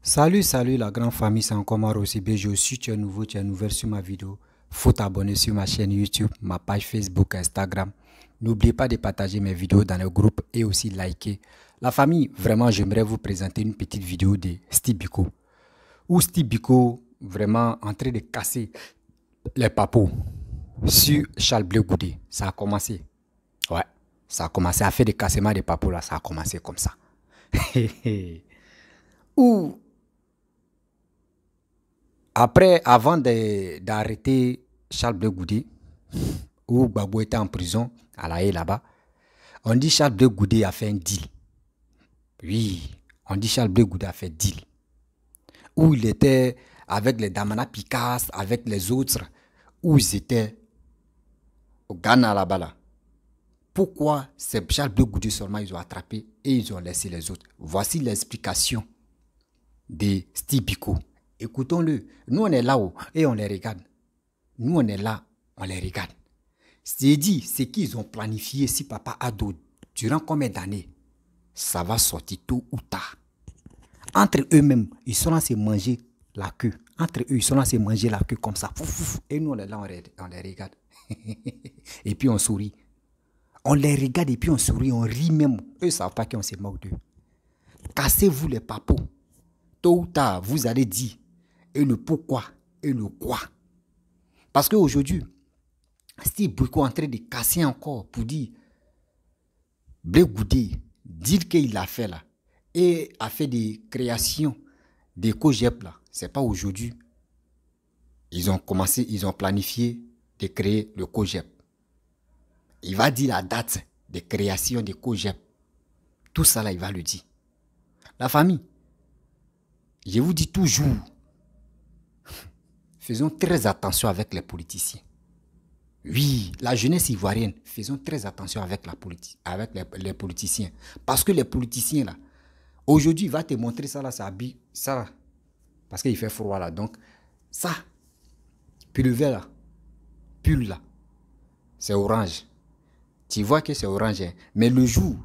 Salut la grande famille, c'est encore moi Rossi BG. Si tu es nouveau, tu es nouvelle sur ma vidéo, faut t'abonner sur ma chaîne YouTube, ma page Facebook, Instagram. N'oubliez pas de partager mes vidéos dans le groupe et aussi liker. La famille, vraiment, j'aimerais vous présenter une petite vidéo de Steve Biko. Où Steve Biko, vraiment, en train de casser les papos sur Charles Blé Goudé. Ça a commencé. Ouais, ça a commencé à faire des cassements de papos là, ça a commencé comme ça. Ou après, avant d'arrêter Charles Blé Goudé, où Gbagbo était en prison, à La Haye là-bas, on dit Charles Blé Goudé a fait un deal. Oui, on dit Charles Blé Goudé a fait deal. Où il était avec les Damana Picasse, avec les autres, où ils étaient au Ghana là-bas là. Pourquoi c'est Charles Blé Goudé seulement ils ont attrapé et ils ont laissé les autres? Voici l'explication de Steve Biko. Écoutons-le. Nous, on est là-haut et on les regarde. Nous, on est là, on les regarde. C'est dit, ce qu'ils ont planifié si Papa Ado, durant combien d'années, ça va sortir tôt ou tard. Entre eux-mêmes, ils sont là à se manger la queue. Entre eux, ils sont là à se manger la queue comme ça. Et nous, on est là, on les regarde. Et puis, on sourit. On les regarde et puis on sourit, on rit même. Eux ne savent pas qu'on se moque d'eux. Cassez-vous les papos. Tôt ou tard, vous allez dire et le pourquoi et le quoi. Parce qu'aujourd'hui, Steve Biko est en train de casser encore pour dire Blé Goudé, dire qu'il l'a fait là et a fait des créations des COGEP là. C'est pas aujourd'hui. Ils ont commencé, ils ont planifié de créer le COGEP. Il va dire la date de création des COGEP. Tout ça là, il va le dire. La famille, je vous dis toujours, faisons très attention avec les politiciens. Oui, la jeunesse ivoirienne, faisons très attention avec les politiciens. Parce que les politiciens, là, aujourd'hui, il va te montrer ça, là, ça habille, ça, là, parce qu'il fait froid, là. Donc, ça, puis le vert, là, pull, là, c'est orange. Tu vois que c'est orange, hein? Mais le jour,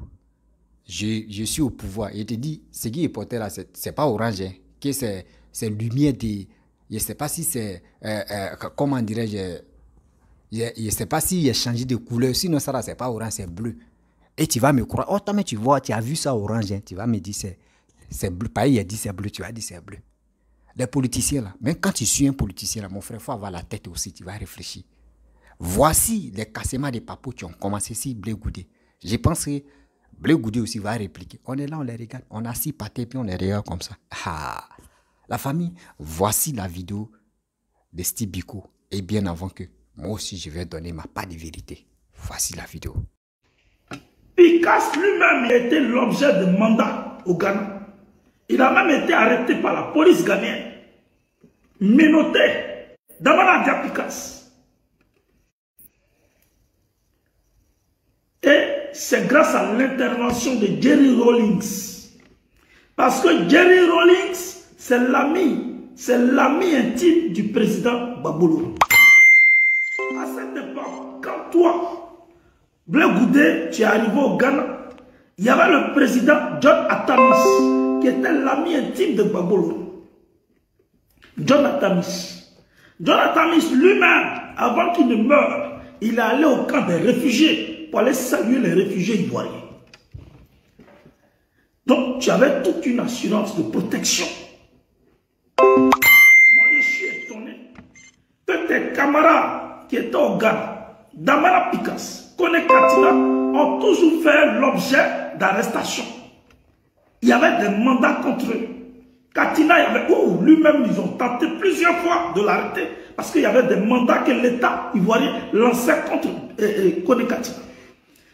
je suis au pouvoir, et il te dit, ce qui est porté, là, c'est pas orange, hein? Que c'est lumière de... Je ne sais pas si c'est... comment dirais-je... Je ne sais pas s'il a changé de couleur. Sinon, ça là, c'est pas orange, c'est bleu. Et tu vas me croire. Oh, toi, mais tu vois, tu as vu ça orange. Hein? Tu vas me dire, c'est bleu. Pas il a dit c'est bleu, tu vas dire c'est bleu. Les politiciens, là, même quand tu suis un politicien, là, mon frère, il faut avoir la tête aussi. Tu vas réfléchir. Voici les cassements des papos qui ont commencé ici, Blé Goudé. Je pense que Blé Goudé aussi va répliquer. On est là, on les regarde. On a 6 pâtés, puis on les regarde comme ça. Ah. La famille, voici la vidéo de Steve Biko. Et bien avant que moi aussi je vais donner ma part de vérité. Voici la vidéo. Picasse lui-même était l'objet de mandat au Ghana. Il a même été arrêté par la police ghanéenne. Menotté. Damana Dia Picasse. Et c'est grâce à l'intervention de Jerry Rawlings. Parce que Jerry Rawlings, c'est l'ami intime du président Gbagbo. À cette époque, quand toi, Blé Goudé, tu es arrivé au Ghana, il y avait le président John Atamis, qui était l'ami intime de Gbagbo. John Atamis. John Atamis lui-même, avant qu'il ne meure, il est allé au camp des réfugiés pour aller saluer les réfugiés ivoiriens. Donc, tu avais toute une assurance de protection. Moi, je suis étonné que tes camarades qui étaient au Ghana, Damana Picasse, Kone Katina, ont toujours fait l'objet d'arrestation. Il y avait des mandats contre eux. Katina, il y avait, lui-même, ils ont tenté plusieurs fois de l'arrêter parce qu'il y avait des mandats que l'État ivoirien lançait contre Kone Katina.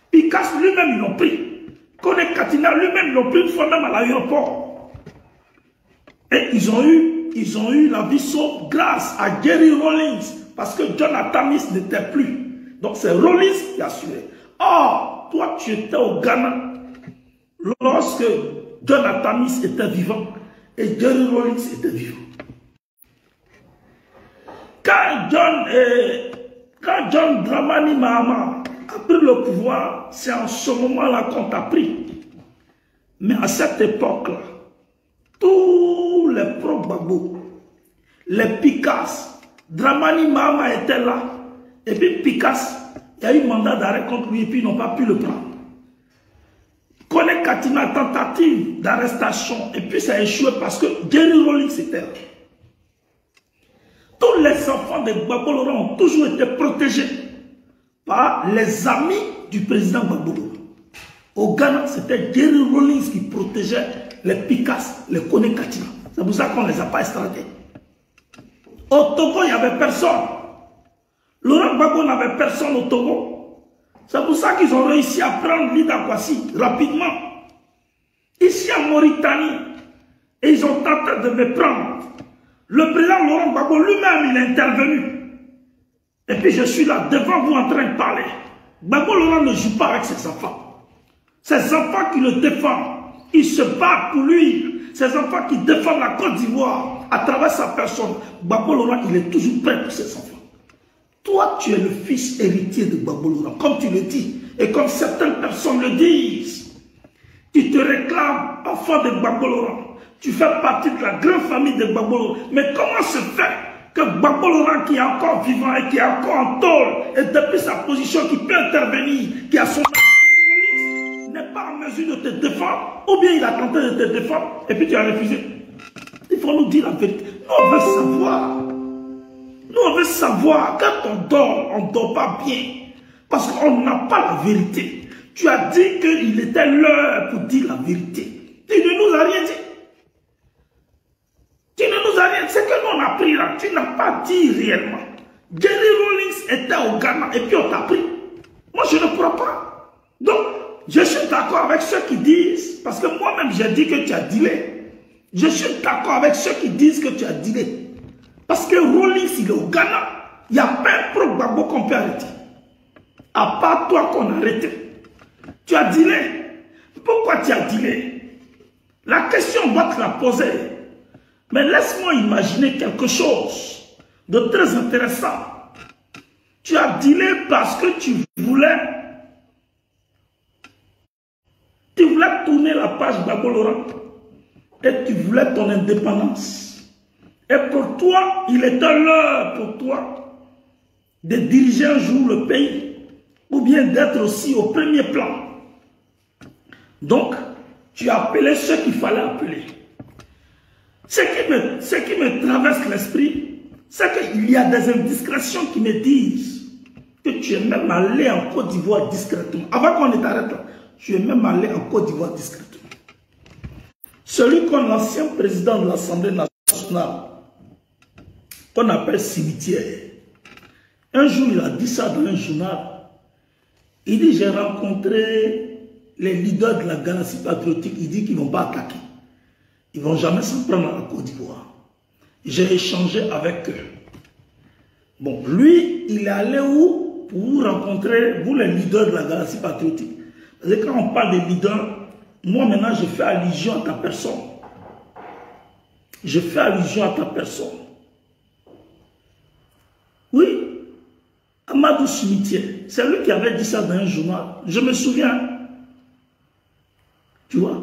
Picasse lui-même, ils l'ont pris. Kone Katina lui-même, ils l'ont pris une fois même à l'aéroport. Et ils ont eu la vie sauve grâce à Jerry Rawlings, parce que John Atamis n'était plus. Donc c'est Rawlings qui a assuré. Or, toi tu étais au Ghana lorsque John Atamis était vivant et Jerry Rawlings était vivant. Quand John Dramani Mahama a pris le pouvoir, c'est en ce moment-là qu'on t'a pris. Mais à cette époque-là, tous les pro-Gbagbo, les Picas, Dramani Mahama était là. Et puis Picas, il y a eu mandat d'arrêt contre lui et puis ils n'ont pas pu le prendre. Kone Katina, tentative d'arrestation, et puis ça a échoué parce que Jerry Rawlings était là. Tous les enfants de Gbagbo Laurent ont toujours été protégés par les amis du président Gbagbo Laurent. Au Ghana, c'était Jerry Rawlings qui protégeait les Picas, les Kone Katina. C'est pour ça qu'on ne les a pas extradés. Au Togo, il n'y avait personne. Laurent Gbagbo n'avait personne au Togo. C'est pour ça qu'ils ont réussi à prendre l'Ida Kwasi rapidement. Ici en Mauritanie, et ils ont tenté de me prendre. Le président Laurent Gbagbo lui-même, il est intervenu. Et puis je suis là devant vous en train de parler. Gbagbo Laurent ne joue pas avec ses enfants. Ses enfants qui le défendent, ils se battent pour lui. Ses enfants qui défendent la Côte d'Ivoire à travers sa personne. Gbagbo Laurent, il est toujours prêt pour ses enfants. Toi, tu es le fils héritier de Gbagbo Laurent, comme tu le dis, et comme certaines personnes le disent. Tu te réclames enfant de Gbagbo Laurent. Tu fais partie de la grande famille de Gbagbo Laurent. Mais comment se fait que Gbagbo Laurent, qui est encore vivant et qui est encore en tôle, et depuis sa position, qui peut intervenir, qui a son... n'est pas en mesure de te défendre, ou bien il a tenté de te défendre, et puis tu as refusé. Il faut nous dire la vérité. Nous, on veut savoir. Nous, on veut savoir, quand on dort, on ne dort pas bien. Parce qu'on n'a pas la vérité. Tu as dit qu'il était l'heure pour dire la vérité. Tu ne nous as rien dit. Tu ne nous as rien dit. C'est que nous, on a pris là. Tu n'as pas dit réellement. Jerry Rawlings était au Ghana et puis on t'a pris. Moi, je ne crois pas. Donc, je suis d'accord avec ceux qui disent, parce que moi-même, j'ai dit que tu as dealé. Je suis d'accord avec ceux qui disent que tu as dealé. Parce que Rawlings, il est au Ghana. Il n'y a pas un pro-Gbagbo qu'on peut arrêter. À part toi qu'on a arrêté. Tu as dealé. Pourquoi tu as dealé? La question, on doit te la poser. Mais laisse-moi imaginer quelque chose de très intéressant. Tu as dealé parce que tu voulais tourner la page Gbagbo Laurent. Et tu voulais ton indépendance. Et pour toi, il était l'heure pour toi de diriger un jour le pays, ou bien d'être aussi au premier plan. Donc, tu as appelé ceux qu'il fallait appeler. Ce qui me traverse l'esprit, c'est qu'il y a des indiscrétions qui me disent que tu es même allé en Côte d'Ivoire discrètement. Avant qu'on ne t'arrête là, tu es même allé en Côte d'Ivoire discrètement. Celui qu'on l'ancien président de l'Assemblée nationale, qu'on appelle Cimetière. Un jour, il a dit ça dans un journal. Il dit, j'ai rencontré les leaders de la galaxie patriotique. Il dit qu'ils ne vont pas attaquer. Ils ne vont jamais s'en prendre à la Côte d'Ivoire. J'ai échangé avec eux. Bon, lui, il est allé où pour vous rencontrer, vous les leaders de la galaxie patriotique. Parce que quand on parle des leaders, moi maintenant, je fais allusion à ta personne. Je fais allusion à ta personne. Oui, Amadou Cimetière, c'est lui qui avait dit ça dans un journal. Je me souviens. Tu vois?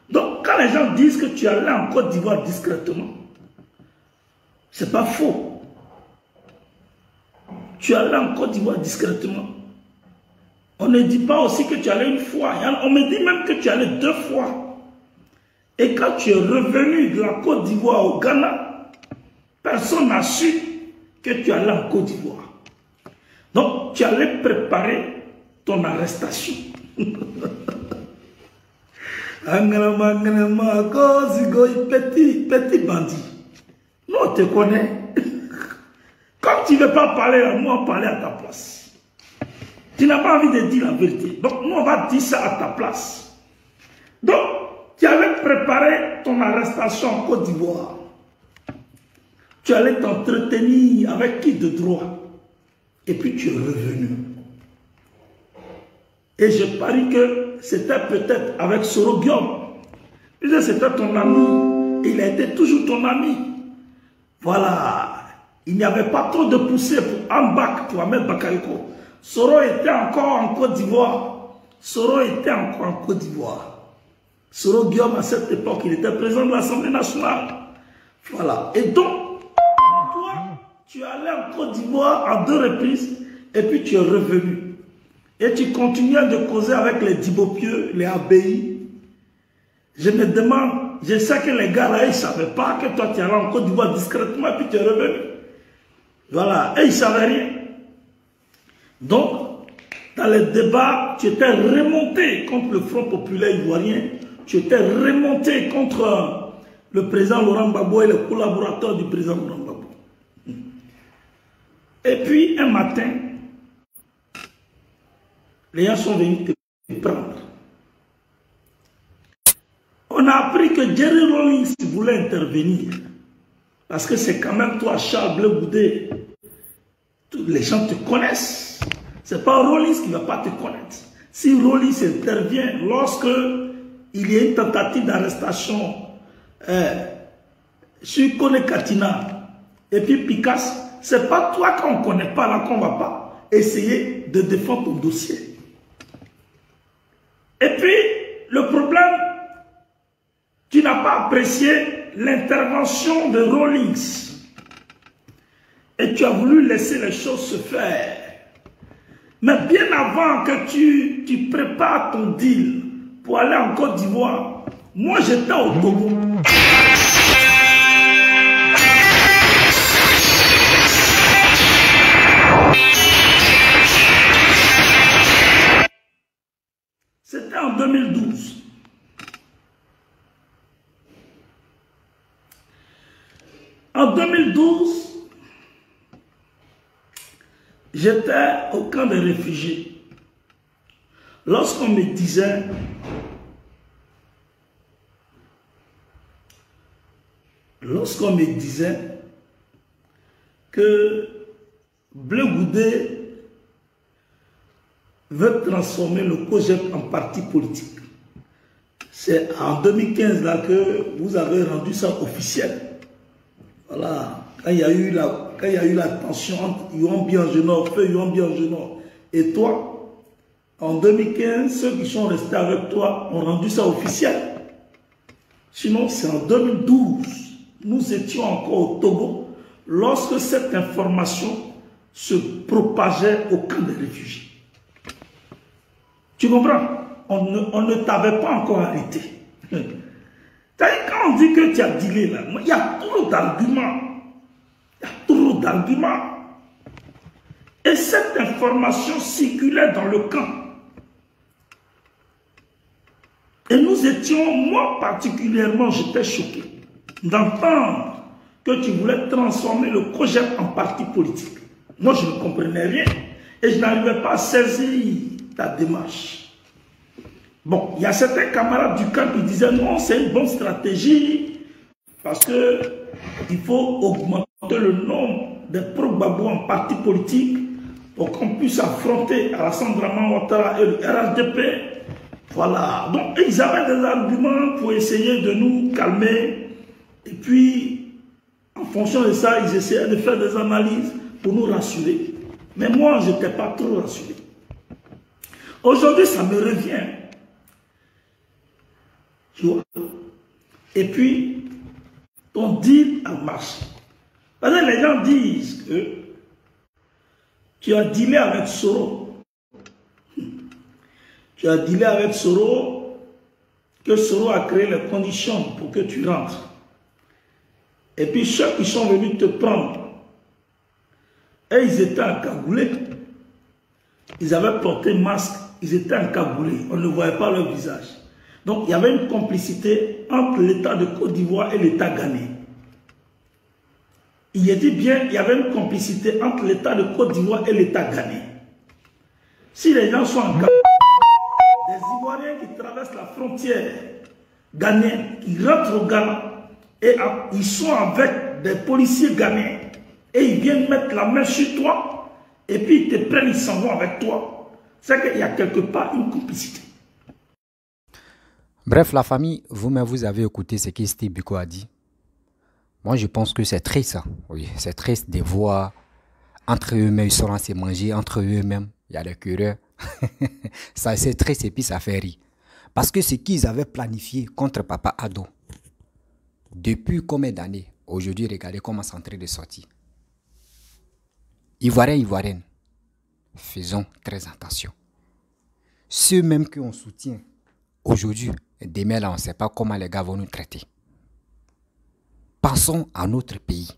Donc, quand les gens disent que tu es allé en Côte d'Ivoire discrètement, c'est pas faux. Tu es allé en Côte d'Ivoire discrètement. On ne dit pas aussi que tu es allé une fois. On me dit même que tu es allé 2 fois. Et quand tu es revenu de la Côte d'Ivoire au Ghana, personne n'a su que tu allais en Côte d'Ivoire. Donc, tu allais préparer ton arrestation. Petit bandit. Nous, on te connaît. Comme tu ne veux pas parler à moi, parler à ta place. Tu n'as pas envie de dire la vérité. Donc, nous, on va dire ça à ta place. Donc, tu allais préparer ton arrestation en Côte d'Ivoire. Tu allais t'entretenir avec qui de droit. Et puis tu es revenu. Et je parie que c'était peut-être avec Soro Guillaume. C'était ton ami. Il a été toujours ton ami. Voilà. Il n'y avait pas trop de poussée pour Ambak, pour Ahmed Bakayoko. Soro était encore en Côte d'Ivoire. Soro était encore en Côte d'Ivoire. Soro Guillaume, à cette époque, il était président de l'Assemblée nationale. Voilà. Et donc, toi, tu es allé en Côte d'Ivoire en 2 reprises et puis tu es revenu. Et tu continues de causer avec les Dibopieux, les Abbaye. Je me demande, je sais que les gars là, ils ne savaient pas que toi tu es allé en Côte d'Ivoire discrètement et puis tu es revenu. Voilà. Et ils ne savaient rien. Donc, dans les débats, tu étais remonté contre le Front populaire ivoirien. Tu étais remonté contre le président Laurent Gbagbo et les collaborateurs du président Laurent Gbagbo. Et puis, un matin, les gens sont venus te prendre. On a appris que Jerry Rawlings voulait intervenir. Parce que c'est quand même toi, Charles Blé Goudé. Les gens te connaissent. Ce n'est pas Rawlings qui ne va pas te connaître. Si Rawlings intervient lorsque il y a une tentative d'arrestation sur Kone Katina et puis Picasso, ce n'est pas toi qu'on ne connaît pas là qu'on ne va pas essayer de défendre ton dossier. Et puis, le problème, tu n'as pas apprécié l'intervention de Rawlings et tu as voulu laisser les choses se faire. Mais bien avant que tu prépares ton deal pour aller en Côte d'Ivoire, moi j'étais au Togo. C'était en 2012. En 2012, j'étais au camp des réfugiés. Lorsqu'on me disait que Blé Goudé veut transformer le COJEP en parti politique. C'est en 2015 là que vous avez rendu ça officiel. Voilà, quand il y a eu la tension entre Yohan Biangenor, feu Yohan Biangenor et toi, en 2015, ceux qui sont restés avec toi ont rendu ça officiel. Sinon, c'est en 2012, nous étions encore au Togo, lorsque cette information se propageait au camp des réfugiés. Tu comprends? On ne t'avait pas encore arrêté. Quand on dit que tu as dealé là, il y a trop d'arguments. Il y a trop d'arguments. Et cette information circulait dans le camp. Et nous étions, moi particulièrement, j'étais choqué d'entendre que tu voulais transformer le COJEP en parti politique. Moi, je ne comprenais rien. Et je n'arrivais pas à saisir ta démarche. Bon, il y a certains camarades du camp qui disaient non, c'est une bonne stratégie parce qu'il faut augmenter le nombre de pro-Gbagbo en parti politique pour qu'on puisse affronter Alassane Dramane Ouattara et le RHDP. Voilà. Donc, ils avaient des arguments pour essayer de nous calmer. Et puis, en fonction de ça, ils essayaient de faire des analyses pour nous rassurer. Mais moi, je n'étais pas trop rassuré. Aujourd'hui, ça me revient. Et puis, ton deal a marché. Parce que les gens disent que tu as dealé avec Soro. Tu as dealé avec Soro, que Soro a créé les conditions pour que tu rentres. Et puis ceux qui sont venus te prendre, et ils étaient encagoulés. Ils avaient porté masque, ils étaient encagoulés. On ne voyait pas leur visage. Donc, il y avait une complicité entre l'État de Côte d'Ivoire et l'État ghanéen. Il dit bien, il y avait une complicité entre l'État de Côte d'Ivoire et l'État ghanéen. Si les gens sont en cas, des Ivoiriens qui traversent la frontière ghanéenne, qui rentrent au Ghana, et ils sont avec des policiers ghanéens, et ils viennent mettre la main sur toi, et puis ils te prennent, ils s'en vont avec toi. C'est qu'il y a quelque part une complicité. Bref, la famille, vous-même, vous avez écouté ce que Steve Biko a dit. Moi, je pense que c'est triste, ça. Oui, c'est triste de voir entre eux-mêmes, ils sont là, c'est manger, entre eux-mêmes, il y a des querelles. Ça, c'est triste et puis ça fait rire. Parce que ce qu'ils avaient planifié contre Papa Ado, depuis combien d'années, Aujourd'hui, regardez comment c'est en train de sortir. Ivoiriens, Ivoiriennes, faisons très attention. Ceux même qu'on soutient aujourd'hui, demain là, on ne sait pas comment les gars vont nous traiter. Pensons à notre pays.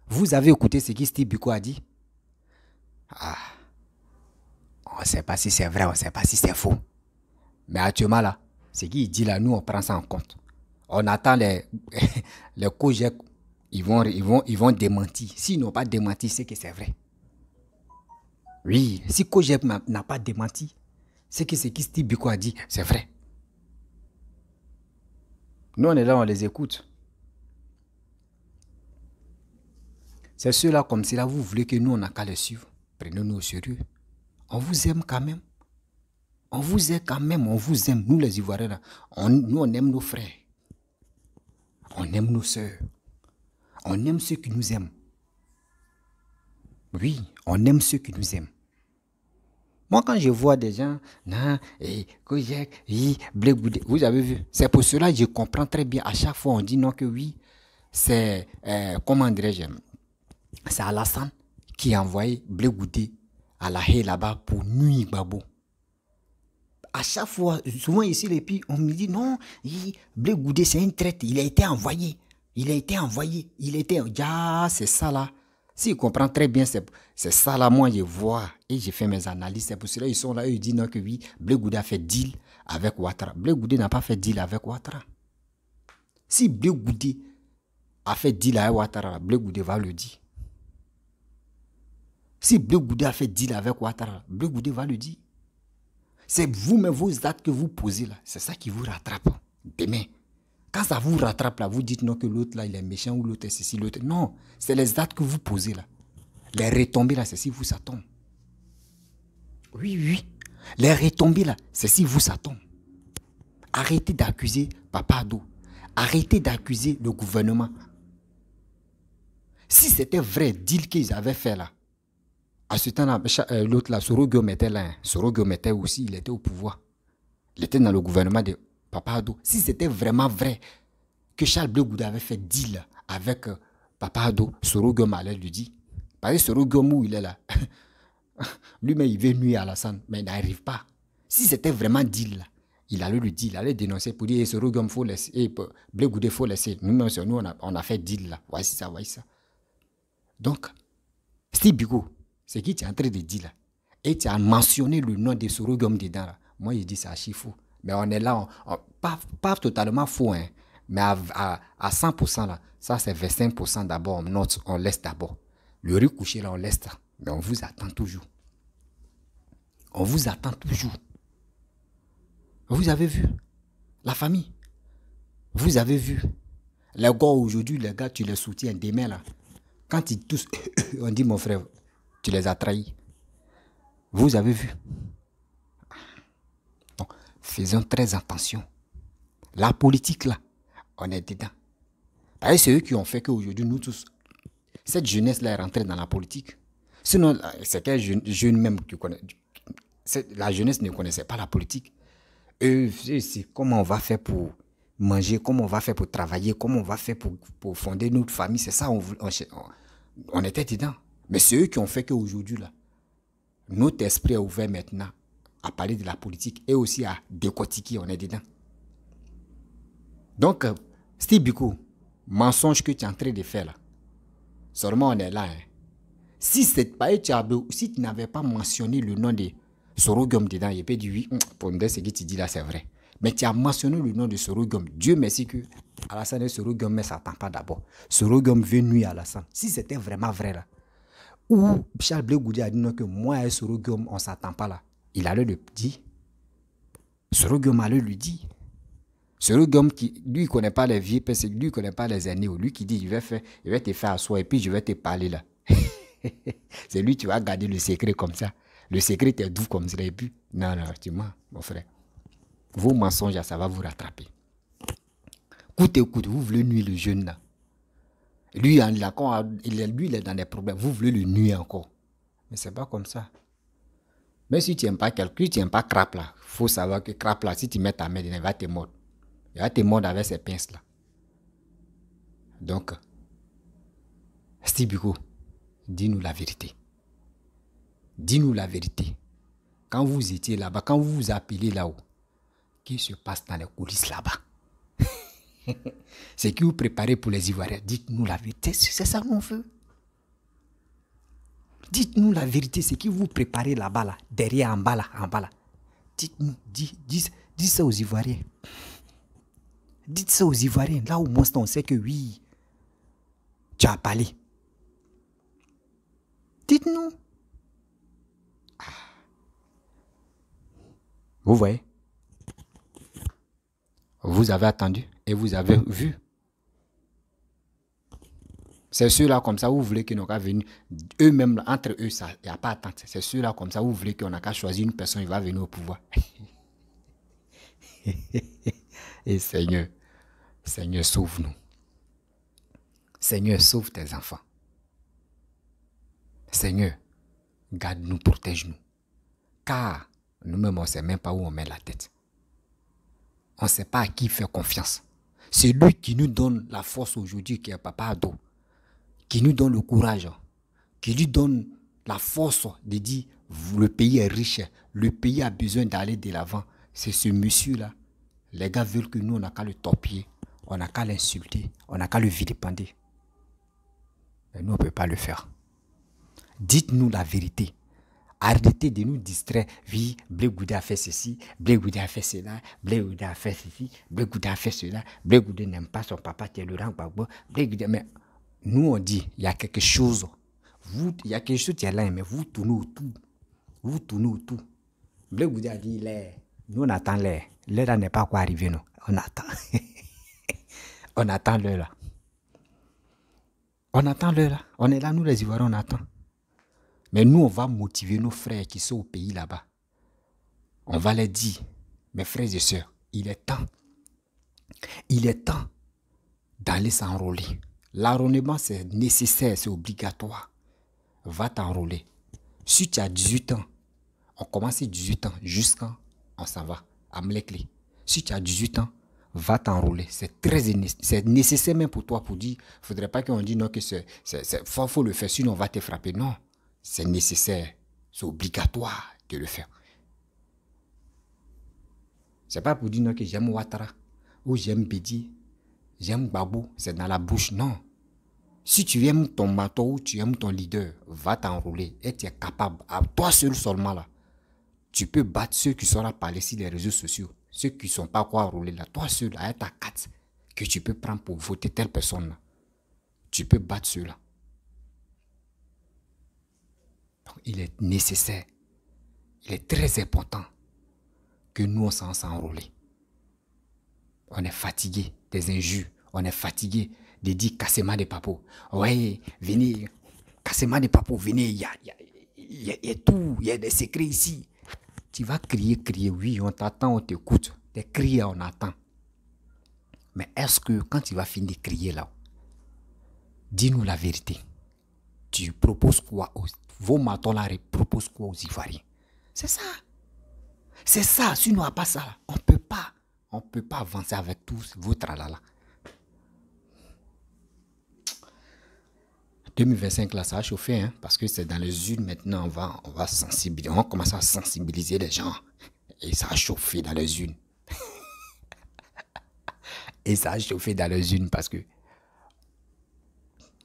Vous avez écouté ce que Steve Biko a dit? On ne sait pas si c'est vrai, on ne sait pas si c'est faux. Mais actuellement là, ce qu'il dit là, nous on prend ça en compte. On attend les COJEC, ils vont démentir. S'ils n'ont pas démenti, c'est que c'est vrai. Oui, si COJEC n'a pas démenti, c'est que ce que Steve Biko a dit, c'est vrai. Nous on est là, on les écoute. C'est ceux-là comme cela, vous voulez que nous on n'a qu'à les suivre. Prenez-nous au sérieux. On vous aime quand même. On vous aime quand même, on vous aime. Nous les Ivoiriens, là, nous on aime nos frères. On aime nos sœurs. On aime ceux qui nous aiment. Oui, on aime ceux qui nous aiment. Moi, quand je vois des gens, vous avez vu, c'est pour cela que je comprends très bien. À chaque fois, on dit non que oui, c'est, comment dirais-je, c'est Alassane qui a envoyé Blé Goudé à la haie là-bas pour nuire Gbagbo. À chaque fois, souvent ici, les pays, on me dit non, Blé Goudé, c'est une traite, il a été envoyé. Ah, c'est ça là. S'ils comprennent très bien, c'est ça là, moi je vois et j'ai fait mes analyses. C'est pour cela ils sont là, eux, ils disent non que oui, Blé Goudé a fait deal avec Ouattara. Blé Goudé n'a pas fait deal avec Ouattara. Si Blé Goudé a fait deal avec Ouattara, Blé Goudé va le dire. Si Blé Goudé a fait deal avec Ouattara, Blé Goudé va le dire. C'est vous-même, vos actes que vous posez là, c'est ça qui vous rattrape demain. Quand ça vous rattrape là, vous dites non que l'autre là, il est méchant ou l'autre est ceci, l'autre. Non, c'est les actes que vous posez là. Les retombées là, c'est si vous ça tombe. Oui. Les retombées là, c'est si vous ça tombe. Arrêtez d'accuser Papa Ado. Arrêtez d'accuser le gouvernement. Si c'était vrai deal qu'ils avaient fait là, à ce temps-là, l'autre là, Soro Guillaume était là. Soro Guillaume était aussi, il était au pouvoir. Il était dans le gouvernement de Papa Ado. Si c'était vraiment vrai que Charles Blé Goudé avait fait deal avec Papa Ado, Soro Guillaume allait lui dire. Parce que Soro Guillaume, où il est là, lui-même, il veut nuire à Alassane, mais il n'arrive pas. Si c'était vraiment deal là, il allait lui dire, il allait dénoncer pour dire, Soro Guillaume, il faut laisser, Blé Goudé, il faut laisser. Nous, on a fait deal là. Voici ça. Donc, Steve Biko, c'est qui tu es en train de dire là. Et tu as mentionné le nom de Soro Guillaume dedans là. Moi, je dis c'est archi faux. Mais on est là, pas totalement faux, hein, mais à 100% là, ça c'est 25% d'abord, on laisse d'abord. Le riz couché là, on laisse ça. Mais on vous attend toujours. On vous attend toujours. Vous avez vu la famille. Vous avez vu les gars aujourd'hui, les gars, tu les soutiens demain là. Quand ils tous, on dit mon frère, tu les as trahis. Vous avez vu. Donc, faisons très attention. La politique là, on est dedans. C'est eux qui ont fait qu'aujourd'hui, nous tous, cette jeunesse-là est rentrée dans la politique. Sinon, c'est quel jeune même qui connaît. La jeunesse ne connaissait pas la politique. Eux, c'est comment on va faire pour manger, comment on va faire pour travailler, comment on va faire pour fonder notre famille. C'est ça, on était dedans. Mais c'est eux qui ont fait qu'aujourd'hui, là, notre esprit est ouvert maintenant à parler de la politique et aussi à décortiquer, on est dedans. Donc, Steve Biko, mensonge que tu es en train de faire là, seulement on est là. Hein. Si tu n'avais pas mentionné le nom de Soro Guillaume dedans, il peut dire oui, pour me dire ce que tu dis là, c'est vrai. Mais tu as mentionné le nom de Soro Guillaume. Dieu merci que Alassane et Soro Guillaume ne s'attendent pas d'abord. Soro Guillaume veut nuire à Alassane. Si c'était vraiment vrai là, ou Charles Blé Goudé a dit non que moi et Soro Guillaume, on ne s'attend pas là. Il allait le dire. Soro Guillaume allait lui dire. Soro Guillaume qui, lui, ne connaît pas les vieux, parce que lui, ne connaît pas les aînés. Lui qui dit, je vais te faire asseoir et puis je vais te parler là. C'est lui, tu vas garder le secret comme ça. Le secret est doux comme ça. Et puis, non, tu mens, mon frère. Vos mensonges, ça va vous rattraper. Coûte, vous voulez nuire le jeune là. Lui, il est dans des problèmes. Vous voulez le nuire encore. Mais ce n'est pas comme ça. Mais si tu n'aimes pas quelqu'un, tu n'aimes pas Crap là, il faut savoir que Crap là, si tu mets ta main dedans, il va te mordre. Il va te mordre avec ses pinces là. Donc, Stibiko, dis-nous la vérité. Dis-nous la vérité. Quand vous étiez là-bas, quand vous vous appelez là-haut, qu'est-ce qui se passe dans les coulisses là-bas? C'est que vous préparez pour les Ivoiriens. Dites-nous la vérité, c'est ça qu'on veut. Dites-nous la vérité, c'est que vous préparez là-bas, là, derrière, en bas là. Dites-nous, dites ça aux Ivoiriens. Dites ça aux Ivoiriens. Là, au moins, on sait que oui, tu as parlé. Dites-nous. Vous voyez? Vous avez attendu et vous avez vu. C'est ceux-là comme ça, vous voulez qu'ils n'ont qu'à venir. Eux-mêmes, entre eux, il n'y a pas d'attente. C'est ceux-là comme ça, vous voulez qu'on n'a qu'à choisir une personne, il va venir au pouvoir. Et Seigneur, Seigneur, sauve-nous. Seigneur, sauve tes enfants. Seigneur, garde-nous, protège-nous. Car nous-mêmes, on ne sait même pas où on met la tête. On ne sait pas à qui faire confiance. C'est lui qui nous donne la force aujourd'hui, qui est Papa Ado, qui nous donne le courage, qui lui donne la force de dire le pays est riche, le pays a besoin d'aller de l'avant. C'est ce monsieur-là. Les gars veulent que nous, on n'a qu'à le torpiller, on n'a qu'à l'insulter, on n'a qu'à le vilipender. Mais nous, on ne peut pas le faire. Dites-nous la vérité. Arrêtez de nous distraire. Oui, Blé Goudé a fait ceci, Blé Goudé a fait cela, Blé Goudé a fait ceci, Blé Goudé a fait cela, Blé Goudé n'aime pas son papa, qui est Laurent Gbagbo, Blé Goudé, mais nous on dit, il y a quelque chose. Il y a quelque chose qui est là, mais vous tournez autour. Vous tournez autour. Blé Goudé a dit l'air. Nous on attend l'air. L'air n'est pas quoi arriver, non. On attend. On attend l'heure là. On attend l'heure là. On est là, nous les Ivoiriens, on attend. Mais nous, on va motiver nos frères qui sont au pays là-bas. On va leur dire, mes frères et sœurs, il est temps. Il est temps d'aller s'enrôler. L'enrôlement, c'est nécessaire, c'est obligatoire. Va t'enrôler. Si tu as 18 ans, on commence à 18 ans jusqu'à on s'en va à Mlekli. Si tu as 18 ans, va t'enrôler. C'est nécessaire même pour toi pour dire, il ne faudrait pas qu'on dise non que faut le faire, sinon on va te frapper. Non, c'est nécessaire, c'est obligatoire de le faire. C'est pas pour dire non que j'aime Ouattara ou j'aime Bedi, j'aime Babou, c'est dans la bouche. Non. Si tu aimes ton mentor ou tu aimes ton leader, va t'enrôler et tu es capable, à toi seul seulement là, tu peux battre ceux qui sont là parler sur les réseaux sociaux, ceux qui ne sont pas quoi enrôler là, toi seul, avec ta carte que tu peux prendre pour voter telle personne là, tu peux battre ceux-là. Donc il est nécessaire, il est très important que nous on s'enrôler. On est fatigué des injures, on est fatigué de dire cassement des papos. Ouais, venez, cassement des papos, venez, il y a tout, il y a des secrets ici. Tu vas crier, oui, on t'attend, on t'écoute. Tes cris, on attend. Mais est-ce que quand tu vas finir de crier là, dis-nous la vérité. Tu proposes quoi vos matons là proposent quoi aux Ivoiriens? C'est ça. C'est ça, sinon à pas ça, on ne peut pas avancer avec tous vos tralala. 2025 là, ça a chauffé, hein, parce que c'est dans les urnes maintenant, on va sensibiliser, on va commencer à sensibiliser les gens. Et ça a chauffé dans les urnes. Et ça a chauffé dans les urnes parce que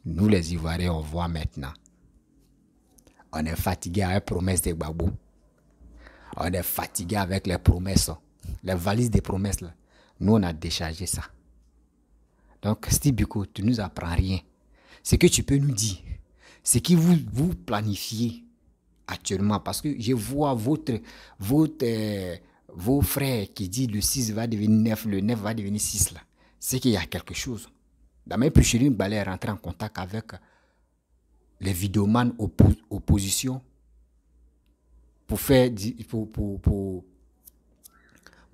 nous les Ivoiriens, on voit maintenant. On est fatigué avec les promesses des Gbagbo. On est fatigué avec les promesses, les valises des promesses là. Nous, on a déchargé ça. Donc, Stibiko, tu ne nous apprends rien. Ce que tu peux nous dire, c'est que vous planifiez actuellement, parce que je vois vos frères qui disent le 6 va devenir 9, le 9 va devenir 6 là. C'est qu'il y a quelque chose. Damien Pucheline Balé est rentré en contact avec les vidéomans opposition pour faire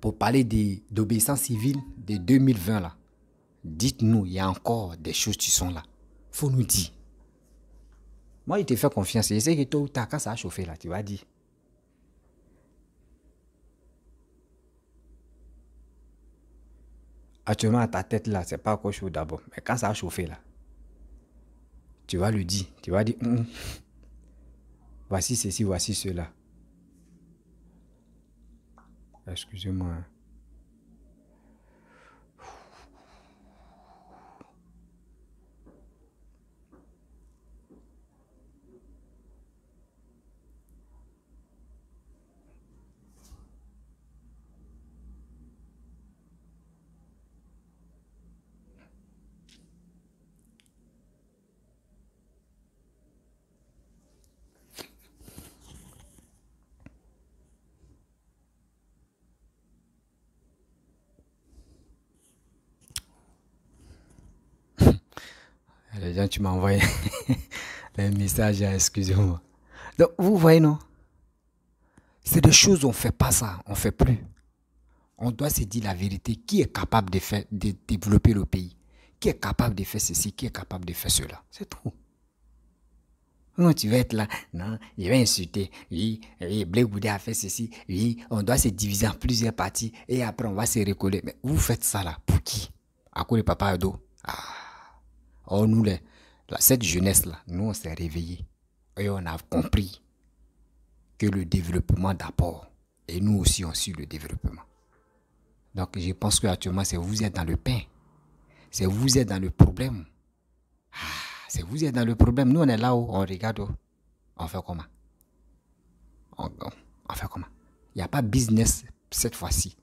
pour parler d'obéissance civile de 2020 là. Dites-nous, il y a encore des choses qui sont là. Faut nous dire. Moi, il te fait confiance. Je sais que tôt ou tard, quand ça a chauffé là, tu vas dire. Actuellement, à ta tête là, c'est pas encore chaud d'abord. Mais quand ça a chauffé là, tu vas le dire. Tu vas dire, voici ceci, voici cela. Excusez-moi. Les gens, tu m'as envoyé un message, excusez-moi. Donc, vous voyez, non? C'est des choses, on ne fait pas ça, on ne fait plus. On doit se dire la vérité. Qui est capable de développer le pays? Qui est capable de faire ceci? Qui est capable de faire cela? C'est tout. Non, tu vas être là. Non, il va insulter. Oui, oui, Blé Goudé a fait ceci. Oui, on doit se diviser en plusieurs parties. Et après, on va se recoller. Mais vous faites ça là. Pour qui? À cause de Papa Ado. Oh, nous, cette jeunesse-là, nous, on s'est réveillés. Et on a compris que le développement d'abord. Et nous aussi, on suit le développement. Donc, je pense qu'actuellement, c'est vous êtes dans le pain. C'est vous êtes dans le problème. C'est vous êtes dans le problème. Nous, on est là-haut, on regarde. On fait comment? On fait comment? Il n'y a pas business cette fois-ci.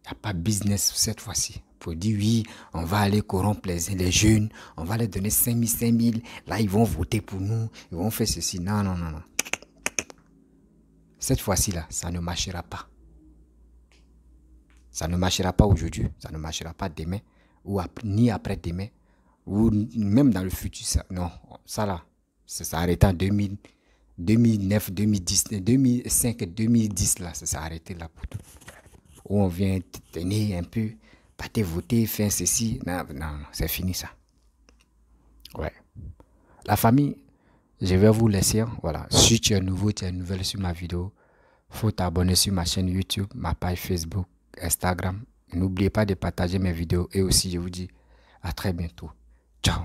Il n'y a pas business cette fois-ci. Pour dire oui, on va aller corrompre les jeunes, on va leur donner 5 000. Là, ils vont voter pour nous, ils vont faire ceci. Non, non, non, non. Cette fois-ci, là, ça ne marchera pas. Ça ne marchera pas aujourd'hui, ça ne marchera pas demain, ou ni après-demain, ou même dans le futur. Ça, non, ça là, ça s'est arrêté en 2009, 2010, 2005, 2010, là, ça s'est arrêté là pour tout. Où on vient tenir un peu, pas te voter, faire ceci. Non, non, non, c'est fini ça. Ouais. La famille, je vais vous laisser. Voilà. Si tu es nouveau, tu es nouvelle sur ma vidéo, faut t'abonner sur ma chaîne YouTube, ma page Facebook, Instagram. N'oubliez pas de partager mes vidéos et aussi je vous dis à très bientôt. Ciao.